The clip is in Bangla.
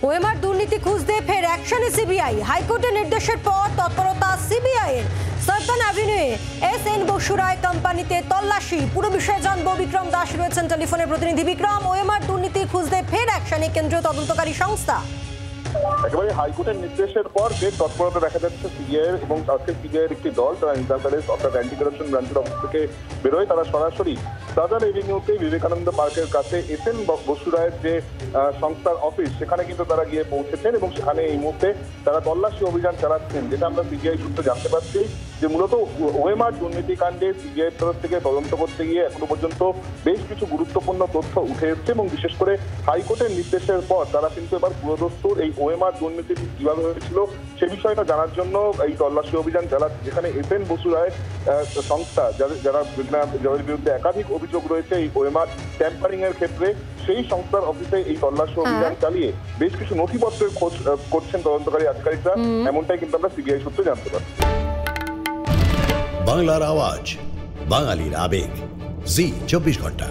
ওএমআর দুর্নীতি খুঁজতে ফের অ্যাকশনে সিবিআই। হাইকোর্টের নির্দেশের পর তৎপরতা সিবিআইয়ের। সার্ভান অ্যাভিনিউয়ে এসএন বসু রায় কোম্পানিতে তল্লাশি। পুরো বিষয়ে জানবো, বিক্রম দাস রয়েছেন টেলিফোনের প্রতিনিধি। বিক্রম, ওএমআর দুর্নীতি খুঁজতে ফের অ্যাকশনে কেন্দ্রীয় তদন্তকারী সংস্থা। একেবারে হাইকোর্টের নির্দেশের পর যে তৎপরতা দেখা যাচ্ছে সিবিআই এবং আজকে সিবিআইয়ের একটি দল তারা ইন্টারপ্যারেস অর্থাৎ অ্যান্টি কারাপশন ব্রাঞ্চের অফিস থেকে বেরোয়। তারা সরাসরি সার্ভান অ্যাভিনিউতে বিবেকানন্দ পার্কের কাছে এসএন বসু রায়ের যে সংস্থার অফিস সেখানে কিন্তু তারা গিয়ে পৌঁছেছেন এবং সেখানে এই মুহূর্তে তারা তল্লাশি অভিযান চালাচ্ছেন। যেটা আমরা সিবিআই সূত্রে জানতে পারছি যে মূলত ওএমআর দুর্নীতি কাণ্ডে সিবিআই তরফ থেকে তদন্ত করতে গিয়ে এখনো পর্যন্ত বেশ কিছু গুরুত্বপূর্ণ তথ্য উঠে এসছে এবং বিশেষ করে হাইকোর্টের নির্দেশের পর তারা কিন্তু এবার পুরোদস্তুর এই ওএমআর দুর্নীতি কিভাবে হয়েছিল সে বিষয়টা জানার জন্য এই তল্লাশি অভিযান চালাচ্ছে, যেখানে এসএন বসু রায় সংস্থা যাদের বিরুদ্ধে একাধিক অভিযোগ রয়েছে এই ওএমআর ট্যাম্পারিং এর ক্ষেত্রে, সেই সংস্থার অফিসে এই তল্লাশি অভিযান চালিয়ে বেশ কিছু নথিপত্রের খোঁজ করছেন তদন্তকারী আধিকারিকরা। এমনটাই কিন্তু আমরা সিবিআই সূত্রে জানতে পারছি। বাংলার আওয়াজ, বাঙালির আবেগ, জি 24 ঘন্টা।